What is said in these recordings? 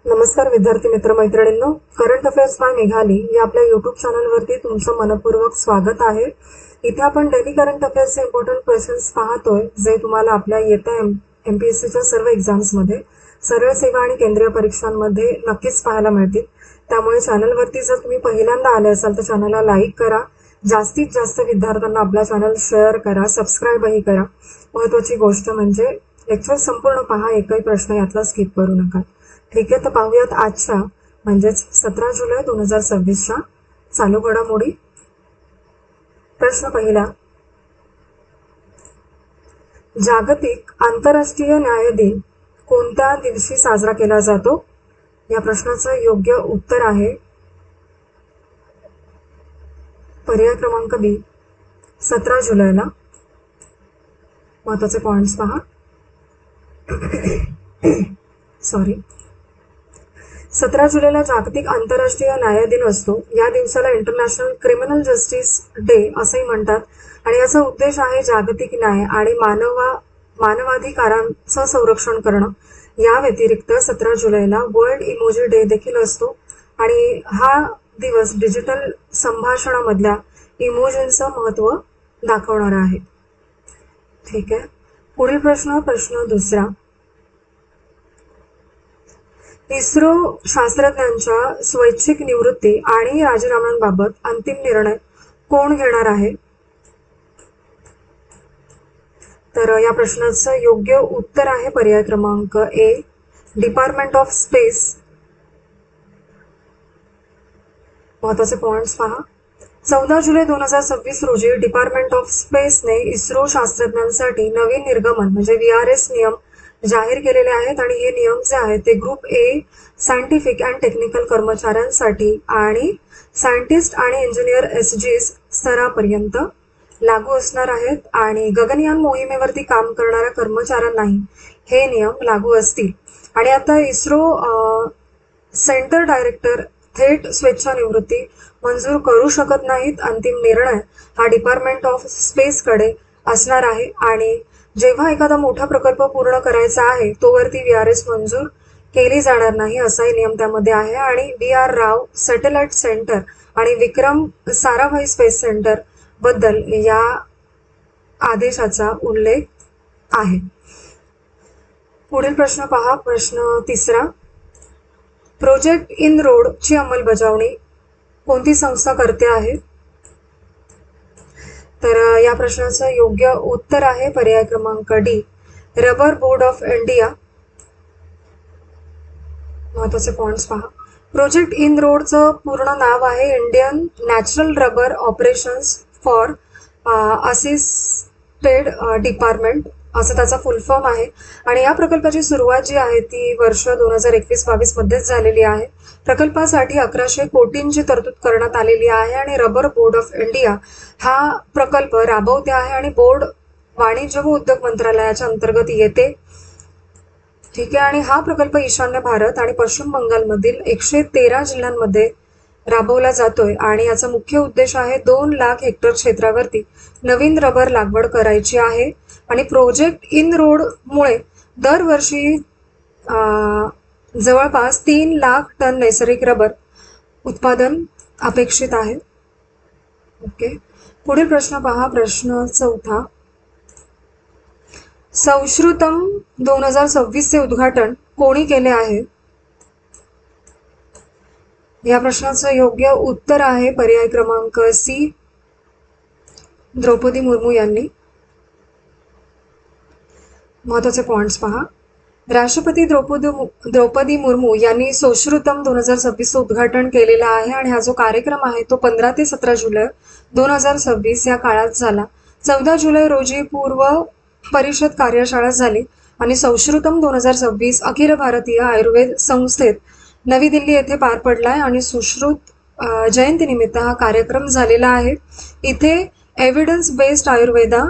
नमस्कार विद्यार्थी मित्र मैत्रिणींनो, करंट अफेअर्स बाय मेघाली या आपल्या यूट्यूब चॅनलवरती तुमचं मनपूर्वक स्वागत आहे. इथे आपण डेली करंट अफेअर्सचे इम्पॉर्टंट क्वेश्चन्स पाहतोय, जे तुम्हाला आपल्या येत्या MPSCच्या सर्व एक्झाम्समध्ये, सरळ सेवा आणि केंद्रीय परीक्षांमध्ये नक्कीच पाहायला मिळतील. त्यामुळे चॅनलवरती जर तुम्ही पहिल्यांदा आले असाल तर चॅनलला लाईक करा, जास्तीत जास्त विद्यार्थ्यांना आपला चॅनल शेअर करा, सबस्क्राईबही करा. महत्त्वाची गोष्ट म्हणजे लेक्चर संपूर्ण पहा, एकही प्रश्न यातला स्किप करू नका. ठीक आहे, तर पाहूयात आजच्या म्हणजेच 17 जुलै 2026च्या चालू घडामोडी. प्रश्न पहिला, जागतिक आंतरराष्ट्रीय न्याय दिन कोणत्या दिवशी साजरा केला जातो? या प्रश्नाचं योग्य उत्तर आहे पर्याय क्रमांक बी, 17 जुलैला. महत्त्वाचे पॉइंट्स पहा. सॉरी 17 जुलैला जागतिक आंतरराष्ट्रीय न्याय दिन असतो. या दिवसाला इंटरनॅशनल क्रिमिनल जस्टिस डे असंही म्हणतात आणि याचा उद्देश आहे जागतिक न्याय आणि मानवाधिकारांचं संरक्षण करणं. या व्यतिरिक्त 17 जुलैला वर्ल्ड इमोजी डे देखील असतो आणि हा दिवस डिजिटल संभाषणामधल्या इमोजींचं महत्त्व दाखवणारा आहे. ठीक आहे, पुढील प्रश्न दुसरा, इस्रो शास्त्रज्ञांच्या स्वैच्छिक निवृत्ती आणि राजीनाम्यांबाबत अंतिम निर्णय कोण घेणार आहे? तर या प्रश्नाचं योग्य उत्तर आहे पर्याय क्रमांक ए, डिपार्टमेंट ऑफ स्पेस. महत्त्वाचे पॉइंट्स पहा. 14 जुलै 2026 रोजी डिपार्टमेंट ऑफ स्पेसने इस्रो शास्त्रज्ञांसाठी नवीन निर्गमन म्हणजे VRS नियम जाहीर केलेले आहेत आणि हे नियम जे आहेत ते group A scientific and technical कर्मचाऱ्यांसाठी आणि सायंटिस्ट आणि इंजिनियर SG स्तरापर्यंत लागू असणार आहेत आणि गगनयान मोहिमेवरती काम करणाऱ्या कर्मचाऱ्यांनाही हे नियम लागू असतील. आणि आता इस्रो सेंटर डायरेक्टर थेट स्वेच्छानिवृत्ती मंजूर करू शकत नाहीत. अंतिम निर्णय हा डिपार्टमेंट ऑफ स्पेसकडे असणार आहे आणि जेव्हा एखादा मोठा प्रकल्प पूर्ण करायचा आहे तोवरती VRS मंजूर केली जाणार नाही असाही नियम त्यामध्ये आहे. आणि BR राव सॅटेलाइट सेंटर आणि विक्रम साराभाई स्पेस सेंटर बद्दल या आदेशाचा उल्लेख आहे. पुढील प्रश्न पहा. प्रश्न तिसरा, प्रोजेक्ट इन रोड ची अंमलबजावणी कोणती संस्था करते आहे? तर या प्रश्नाचं योग्य उत्तर आहे पर्याय क्रमांक D, rubber board of India. महत्त्वाचे पॉइंट्स पहा. प्रोजेक्ट इन रोडचं पूर्ण नाव आहे Indian natural rubber operations for assisted department, असं त्याचा फुल फॉर्म आहे. आणि या प्रकल्पाची सुरुवात जी आहे ती वर्ष 2021-22 मध्येच झालेली आहे. प्रकल्पासाठी 1100 कोटींची तरतूद करण्यात आलेली आहे आणि रबर बोर्ड ऑफ इंडिया हा प्रकल्प राबवते आहे आणि बोर्ड वाणिज्य व उद्योग मंत्रालयाच्या अंतर्गत येते. ठीक आहे, आणि हा प्रकल्प ईशान्य भारत आणि पश्चिम बंगालमधील 113 जिल्ह्यांमध्ये राबवला जातोय आणि याचा मुख्य उद्देश आहे 2 लाख हेक्टर क्षेत्रावरती नवीन रबर लागवड करायची आहे. आणि प्रोजेक्ट इन रोड मुळे दरवर्षी जवळपास 3 लाख टन नैसर्गिक रबर उत्पादन अपेक्षित आहे. ओके, पुढील प्रश्न पहा. प्रश्न चौथा, संस्कृतम 2026 चे उद्घाटन कोणी केले आहे? या प्रश्नाचं योग्य उत्तर आहे पर्याय क्रमांक सी, द्रौपदी मुर्मू यांनी. महत्त्वाचे पॉइंट्स पहा. राष्ट्रपती द्रौपदी मुर्मू यांनी संस्कृतम 2026 उद्घाटन केलेलं आहे आणि हा जो कार्यक्रम आहे तो 15 ते 17 जुलै 2026 या काळात झाला. 14 जुलै रोजी पूर्व परिषद कार्यशाळा झाली आणि संस्कृतम 2026 अखिल भारतीय आयुर्वेद संस्थेत नवी दिल्ली येथे पार पडलाय आणि सुश्रुत जयंतीनिमित्त हा कार्यक्रम झालेला आहे. इथे एव्हिडन्स बेस्ड आयुर्वेदा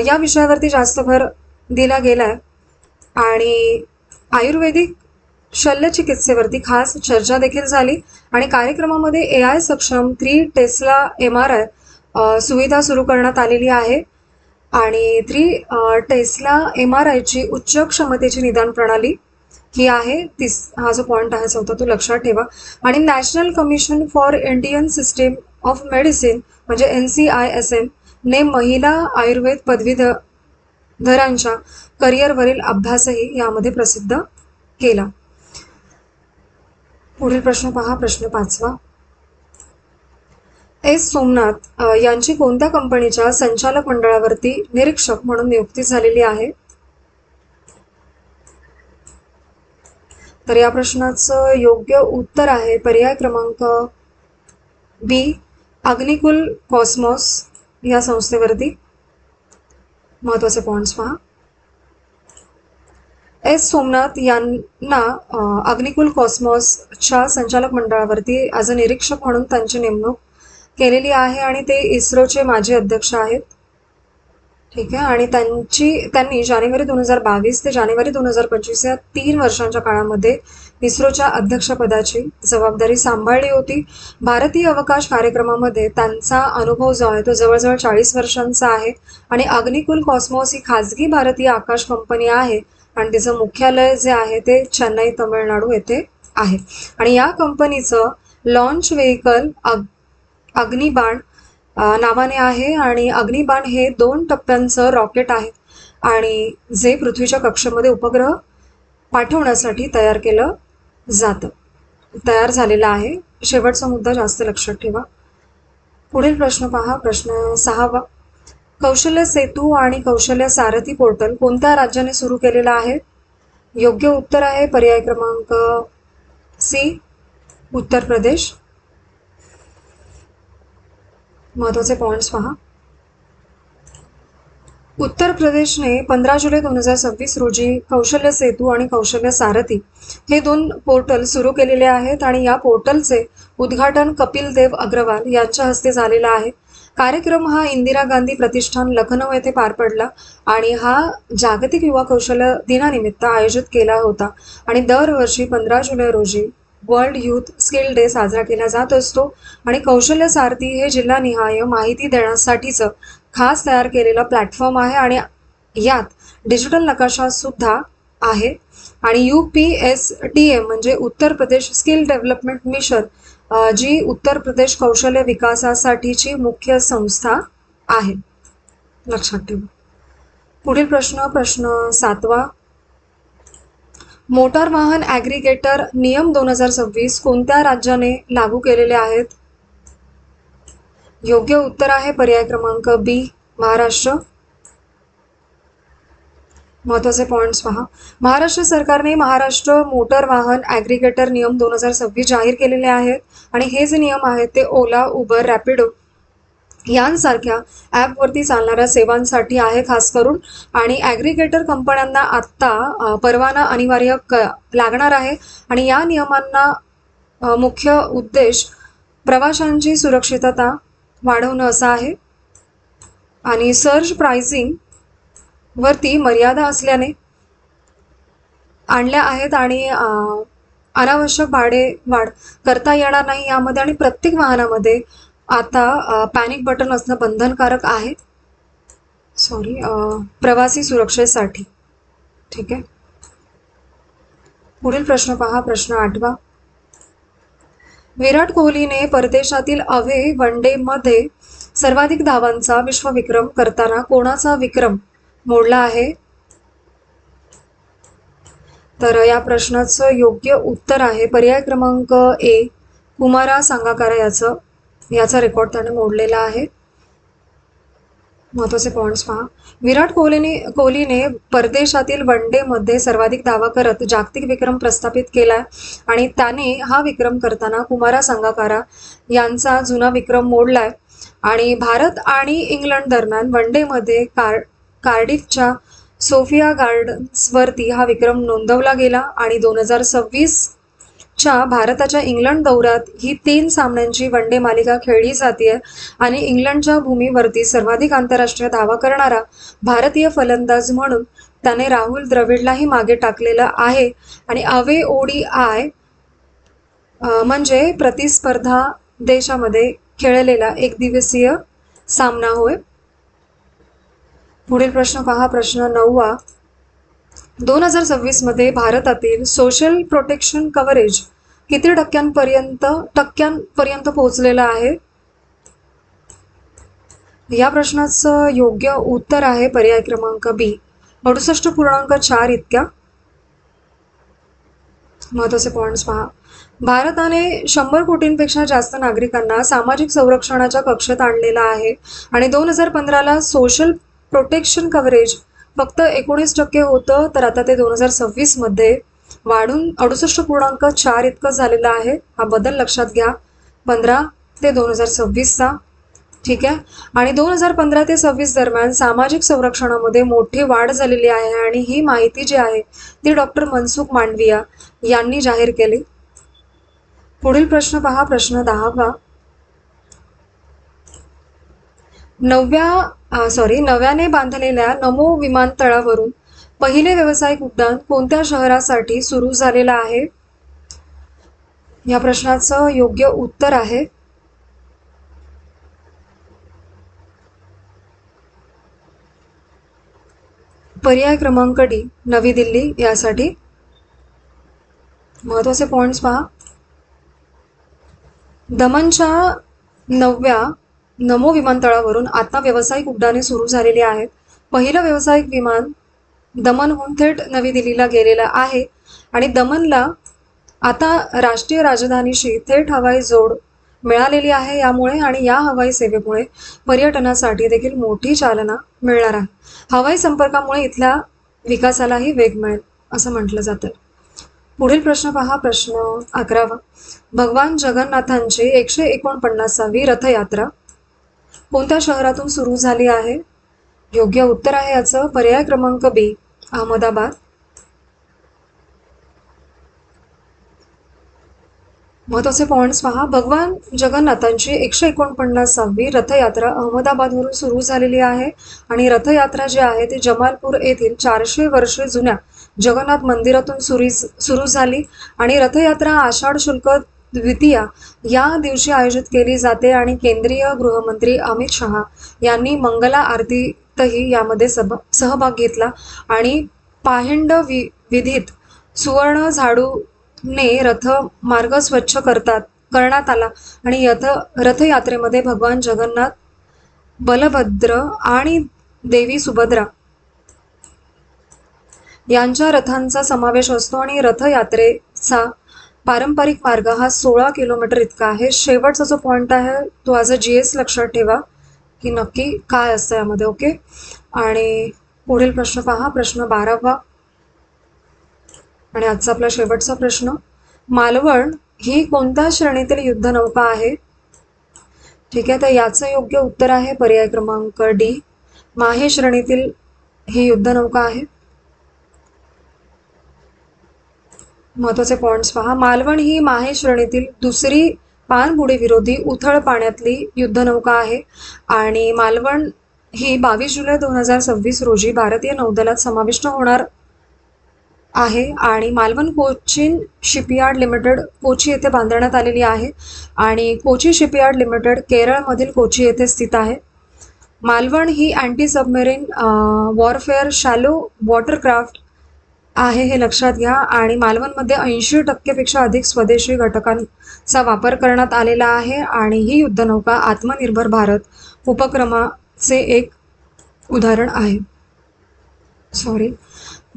या विषयावरती जास्त भर दिला गेलाय आणि आयुर्वेदिक शल्यचिकित्सेवरती खास चर्चा देखील झाली आणि कार्यक्रमामध्ये AI सक्षम 3 टेस्ला MRI सुविधा सुरू करण्यात आलेली आहे आणि 3 टेस्ला MRI ची उच्च क्षमतेची निदान प्रणाली ही आहे हा जो पॉईंट आहे चौथा तो लक्षात ठेवा. आणि national commission for Indian system of medicine म्हणजे NCISM ने महिला आयुर्वेद पदवीधरांच्या करिअरवरील अभ्यासही यामध्ये प्रसिद्ध केला. पुढील प्रश्न पहा, प्रश्न 5वा. एस सोमनाथ यांची कोणत्या कंपनीच्या संचालक मंडळावरती निरीक्षक म्हणून नियुक्ती झालेली आहे? तर या प्रश्नाचं योग्य उत्तर आहे पर्याय क्रमांक बी, अग्निकुल कॉस्मॉस या संस्थेवरती. महत्वाचे पॉइंट्स पहा. एस सोमनाथ यांना अग्निकुल कॉस्मॉसच्या संचालक मंडळावरती ॲज अ निरीक्षक म्हणून त्यांची नेमणूक केलेली आहे आणि ते इस्रोचे माजी अध्यक्ष आहेत. ठीक आहे. आणि त्यांनी जानेवारी 2022 ते जानेवारी 2025 या 3 वर्षांच्या काळामध्ये इस्रोच्या अध्यक्षपदाची जबाबदारी सांभाळली होती. भारतीय अवकाश कार्यक्रमामध्ये त्यांचा अनुभव जो आहे तो जवळजवळ 40 वर्षांचा आहे. आणि अग्निकुल कॉस्मॉस ही खाजगी भारतीय आकाश कंपनी आहे आणि तिचं मुख्यालय जे आहे ते चेन्नई, तमिळनाडू येथे आहे. आणि या कंपनीचं लॉन्च व्हेकल अग्निबाण नावाने आहे. आणि अग्निबाण हे 2 टप्प्यांचं रॉकेट आहे आणि जे पृथ्वीच्या कक्षेमध्ये उपग्रह पाठवण्यासाठी तयार झालेला आहे. शेवटचा मुद्दा जास्त लक्षात ठेवा. पुढील प्रश्न पहा, प्रश्न 6वा. कौशल्य सेतू आणि कौशल्य सारथी पोर्टल कोणत्या राज्याने सुरू केलेला आहे? योग्य उत्तर आहे पर्याय क्रमांक सी, उत्तर प्रदेश. महत्वाचे पॉइंट्स पहा. उत्तर प्रदेशने 15 जुलै 2026 रोजी कौशल्य सेतू आणि कौशल्य सारथी हे 2 पोर्टल सुरू केलेले आहेत आणि या पोर्टलचे उद्घाटन कपिल देव अग्रवाल यांच्या हस्ते झालेला आहे. कार्यक्रम हा इंदिरा गांधी प्रतिष्ठान लखनौ येथे पार पडला आणि हा जागतिक युवा कौशल्य दिनानिमित्त आयोजित केला होता. आणि दरवर्षी 15 जुलै रोजी वर्ल्ड यूथ स्किल डे साजरा केला जात असतो. आणि कौशल्य सारथी हे जिल्हानिहाय माहिती देण्यासाठीचं खास तयार केलेला प्लॅटफॉर्म आहे आणि यात डिजिटल नकाशा सुद्धा आहे. आणि UPSTM म्हणजे Uttar Pradesh skill development mission जी उत्तर प्रदेश कौशल्य विकासासाठीची मुख्य संस्था आहे. लक्षात ठेवा. पुढील प्रश्न 7वा. मोटार वाहन ॲग्रिगेटर नियम 2026 कोणत्या राज्याने लागू केलेले आहेत? योग्य उत्तर आहे पर्याय क्रमांक बी, महाराष्ट्र. महत्वाचे पॉइंट्स पहा. महाराष्ट्र सरकारने महाराष्ट्र मोटर वाहन ॲग्रिगेटर नियम 2026 जाहीर केलेले आहेत आणि हे जे नियम आहेत ते ओला, उबर, रॅपिडो यांसारख्या ॲपवरती चालणाऱ्या सेवांसाठी आहे खास करून. आणि ॲग्रिगेटर कंपन्यांना आत्ता परवाना अनिवार्य लागणार आहे आणि या नियमांना मुख्य उद्देश प्रवाशांची सुरक्षितता वाढवणं असा आहे. आणि सर्ज प्राइसिंग वरती मर्यादा असल्याने आणल्या आहेत आणि अनावश्यक भाडे वाढ करता येणार नाही यामध्ये. आणि प्रत्येक वाहनामध्ये आता पॅनिक बटन असणं बंधनकारक आहे प्रवासी सुरक्षेसाठी. ठीक आहे. पुढील प्रश्न पहा, प्रश्न 8वा. विराट कोहलीने परदेशातील अवे वन डे मध्ये सर्वाधिक धावांचा विश्वविक्रम करताना कोणाचा विक्रम मोडला आहे? तर या प्रश्नाचं योग्य उत्तर आहे पर्याय क्रमांक ए, कुमारा सांगाकारा याचा रेकॉर्ड त्याने मोडलेला आहे. महत्वाचे पॉइंट्स पहा. विराट कोहलीने परदेशातील वन डे मध्ये सर्वाधिक धावा करत जागतिक विक्रम प्रस्थापित केला आणि त्याने हा विक्रम करताना कुमारा सांगाकारा यांचा जुना विक्रम मोडलाय. आणि भारत आणि इंग्लंड दरम्यान वन डे मध्ये कार्डिफच्या सोफिया गार्डन्सवरती हा विक्रम नोंदवला गेला. आणि 2026च्या भारताच्या इंग्लंड दौऱ्यात ही 3 सामन्यांची वन डे मालिका खेळली जाते आणि इंग्लंडच्या भूमीवरती सर्वाधिक आंतरराष्ट्रीय धावा करणारा भारतीय फलंदाज म्हणून त्याने राहुल द्रविडलाही मागे टाकलेलं आहे. आणि अवे ODI म्हणजे प्रतिस्पर्धा देशामध्ये खेळलेला एकदिवसीय सामना होय. पुढील प्रश्न पहा, प्रश्न 9वा. 2026 मध्ये भारतातील सोशल प्रोटेक्शन कव्हरेज किती टक्क्यांपर्यंत पोहोचलेलं आहे? या प्रश्नाचं योग्य उत्तर आहे पर्याय क्रमांक बी, 68.4 इतक्या. महत्त्वाचे पॉइंट्स पहा. भारताने 100 कोटींपेक्षा जास्त नागरिकांना सामाजिक संरक्षणाच्या कक्षेत आणलेला आहे आणि 2015ला सोशल प्रोटेक्शन कव्हरेज फक्त 19% होतं, तर आता ते 2026मध्ये वाढून 68.4 इतकं झालेलं आहे. हा बदल लक्षात घ्या 15 ते 2026चा. ठीक आहे. आणि 2015 ते 26 दरम्यान सामाजिक संरक्षणामध्ये मोठी वाढ झालेली आहे आणि ही माहिती जी आहे ती डॉक्टर मनसुख मांडविया यांनी जाहीर केली. पुढील प्रश्न पहा, प्रश्न 10वा. नव्याने बांधलेल्या नमो विमानतळावरून पहिले व्यावसायिक उड्डाण कोणत्या शहरासाठी सुरू झालेलं आहे? या प्रश्नाचं योग्य उत्तर आहे पर्याय क्रमांक डी, नवी दिल्ली यासाठी. महत्त्वाचे पॉइंट्स पहा. दमनच्या 9व्या नमो विमानतळावरून आता व्यावसायिक उड्डाणे सुरू झालेली आहेत. पहिलं व्यावसायिक विमान दमनहून थेट नवी दिल्लीला गेलेलं आहे आणि दमनला आता राष्ट्रीय राजधानीशी थेट हवाई जोड मिळालेली आहे. यामुळे आणि या हवाई सेवेमुळे पर्यटनासाठी देखील मोठी चालना मिळणार आहे. हवाई संपर्कामुळे इथल्या विकासालाही वेग मिळेल असं म्हटलं जातं. पुढील प्रश्न पहा, प्रश्न 11वा. भगवान जगन्नाथांची 149वी रथयात्रा कोणत्या शहरातून सुरू झाली आहे? योग्य उत्तर आहे याचं पर्याय क्रमांक बी, अहमदाबाद. महत्त्वाचे पॉइंट्स पहा. भगवान जगन्नाथांची 149वी रथयात्रा अहमदाबादवरून सुरू झालेली आहे आणि रथयात्रा जी आहे ती जमालपूर येथील 400 वर्षे जुन्या जगन्नाथ मंदिरातून सुरू झाली आणि रथयात्रा आषाढ शुल्क द्वितीया या दिवशी आयोजित केली जाते आणि केंद्रीय गृहमंत्री अमित शहा यांनी मंगला आरतीतही यामध्ये सहभाग घेतला आणि पाहिंड विधीत सुवर्ण झाडूने रथ मार्ग स्वच्छ करण्यात आला आणि रथयात्रेमध्ये भगवान जगन्नाथ, बलभद्र आणि देवी सुभद्रा यांच्या रथांचा समावेश असतो आणि रथयात्रेचा पारंपरिक मार्ग हा 16 किलोमीटर इतका आहे. शेवटचा जो पॉइंट आहे तो ॲज अ GS लक्षात ठेवा की नक्की काय असतं यामध्ये. ओके. आणि पुढील प्रश्न पहा, प्रश्न 12वा आणि आजचा आपला शेवटचा प्रश्न. मालवण ही कोणत्या श्रेणीतील युद्धनौका आहे? ठीक आहे, तर याचं योग्य उत्तर आहे पर्याय क्रमांक डी, माहे श्रेणीतील ही युद्धनौका आहे. महत्त्वाचे पॉइंट्स पहा. मालवण ही माहे श्रेणीतील दुसरी पाणबुडी विरोधी उथळ पाण्यातली युद्धनौका आहे आणि मालवण ही 22 जुलै 2026 रोजी भारतीय नौदलात समाविष्ट होणार आहे आणि मालवण कोचीन शिपयार्ड लिमिटेड कोची येथे बांधण्यात आलेली आहे आणि कोची शिपयार्ड लिमिटेड केरळमधील कोची येथे स्थित आहे. मालवण ही anti submarine warfare shallow watercraft आहे हे लक्षात घ्या आणि मालवणमध्ये 80% पेक्षा अधिक स्वदेशी घटकांचा वापर करण्यात आलेला आहे आणि ही युद्धनौका आत्मनिर्भर भारत उपक्रमाचे एक उदाहरण आहे.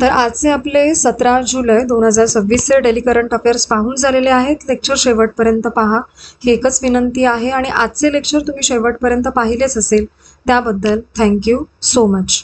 तर आजचे आपले 17 जुलै 2026चे डेली करंट अफेअर्स पाहून झालेले आहेत. लेक्चर शेवटपर्यंत पहा ही एकच विनंती आहे आणि आजचे लेक्चर तुम्ही शेवटपर्यंत पाहिलेच असेल त्याबद्दल थँक्यू सो मच.